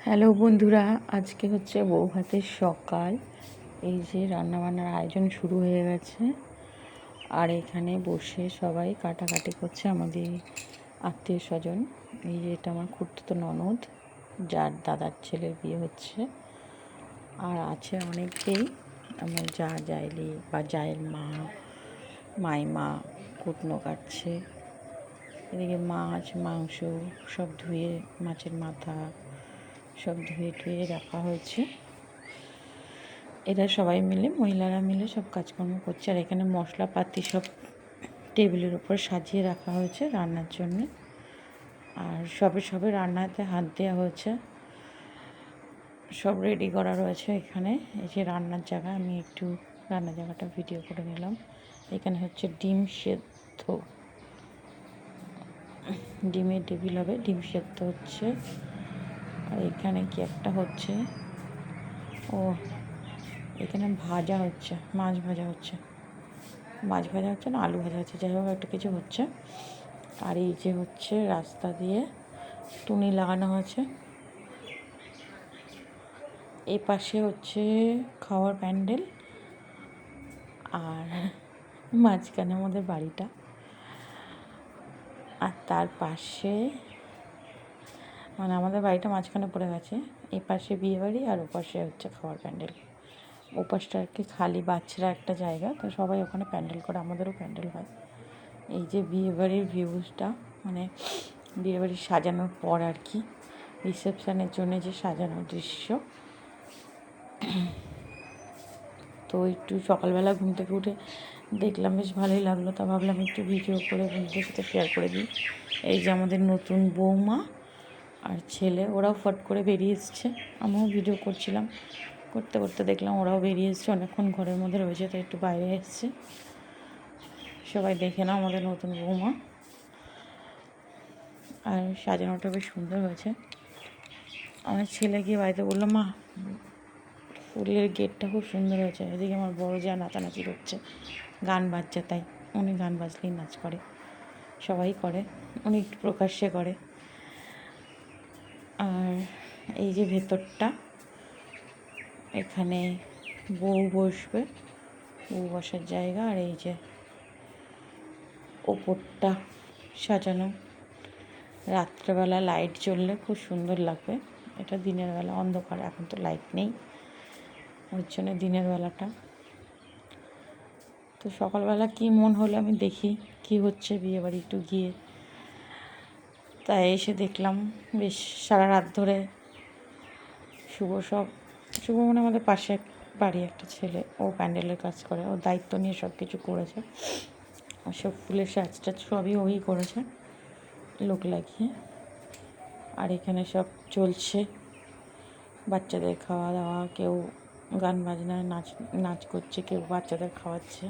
Hello বন্ধুরা, আজকে হচ্ছে বউ ভাতের সকাল। এই যে রান্নাবান্নার আয়োজন শুরু হয়ে গেছে। আর এখানে বসে সবাই কাটাকাটি করছে, আমাদের আত্মীয় স্বজন। এই যে এটা আমার খুড়তুতো ননদ, যার দাদার ছেলের বিয়ে হচ্ছে। আর আছে অনেকেই, আমার জায়েলি বা জায়ের মা, মাইমা কুটনো কাটছে। এদিকে মাছ মাংস সব ধুয়ে, মাছের মাথা সব ধুয়ে টুয়ে রাখা হয়েছে। এরা সবাই মিলে, মহিলারা মিলে সব কাজকর্ম করছে। আর এখানে মশলাপাতি সব টেবিলের উপর সাজিয়ে রাখা হয়েছে রান্নার জন্যে। আর সবে রান্নাতে হাত দেওয়া হয়েছে, সব রেডি করা রয়েছে এখানে। এই যে রান্নার জায়গা, আমি একটু রান্নার জায়গাটা ভিডিও করে নিলাম। এখানে হচ্ছে ডিম সেদ্ধ, ডিমের টেবিল হবে, ডিম সেদ্ধ হচ্ছে। আর এখানে কি একটা হচ্ছে, ও এখানে ভাজা হচ্ছে, মাছ ভাজা হচ্ছে না আলু ভাজা হচ্ছে, যাই হোক একটা কিছু হচ্ছে। আর এই যে হচ্ছে রাস্তা দিয়ে টুনি লাগানো হয়েছে। এই পাশে হচ্ছে খাওয়ার প্যান্ডেল, আর মাঝখানে আমাদের বাড়িটা। আর তার পাশে, মানে আমাদের বাড়িটা মাঝখানে পড়ে গেছে। এই পাশে বিয়ে বাড়ি আর ও পাশে হচ্ছে খাওয়ার প্যান্ডেল। ও পাশটা আর কি খালি বাচ্চারা একটা জায়গা, তো সবাই ওখানে প্যান্ডেল করে, আমাদেরও প্যান্ডেল হয়। এই যে বিয়ে বাড়ির ভিউজটা, মানে বিয়ে বাড়ি সাজানোর পর আর কি, রিসেপশানের জন্য যে সাজানোর দৃশ্য। তো একটু সকালবেলা ঘুম থেকে উঠে দেখলাম, বেশ ভালোই লাগলো। তা ভাবলাম একটু ভিডিও করে বন্ধুদের সাথে শেয়ার করে দিই। এই যে আমাদের নতুন বৌমা আর ছেলে, ওরাও ফট করে বেরিয়ে এসছে। আমিও ভিডিও করছিলাম, করতে করতে দেখলাম ওরাও বেরিয়ে এসছে। অনেকক্ষণ ঘরের মধ্যে রয়েছে, তাই একটু বাইরে এসছে। সবাই দেখে নাও আমাদের নতুন বৌমা। আর সাজানোটা বেশ সুন্দর হয়েছে। আমার ছেলে গিয়ে বাড়িতে বললো, মা ফুলের গেটটা খুব সুন্দর হয়েছে। এদিকে আমার বড় যা নাচানাচি করছে, গান বাজছে, তাই উনি গান বাজলেই নাচ করে, সবাই করে, উনি একটু প্রকাশ্যে করে। আর এই যে ভেতরটা, এখানে বউ বসবে, বউ বসার জায়গা। আর এই যে ওপরটা সাজানো, রাত্রেবেলা লাইট জ্বললে খুব সুন্দর লাগবে। এটা দিনের বেলা অন্ধকার, এখন তো লাইট নেই, ওর জন্য দিনের বেলাটা। তো সকালবেলা কি মন হলো, আমি দেখি কি হচ্ছে বিয়েবাড়ি একটু গিয়ে। তাই এসে দেখলাম বেশ সারা রাত ধরে শুভ মানে আমাদের পাশে বাড়ি একটা ছেলে, ও প্যান্ডেলের কাজ করে, ও দায়িত্ব নিয়ে সব কিছু করেছে। সব ফুলের সাজ টাজ সবই ওই করেছে, লোক লাগিয়ে। আর এখানে সব চলছে, বাচ্চাদের খাওয়া দাওয়া, কেউ গান বাজনায় নাচ করছে, কেউ বাচ্চাদের খাওয়াচ্ছে।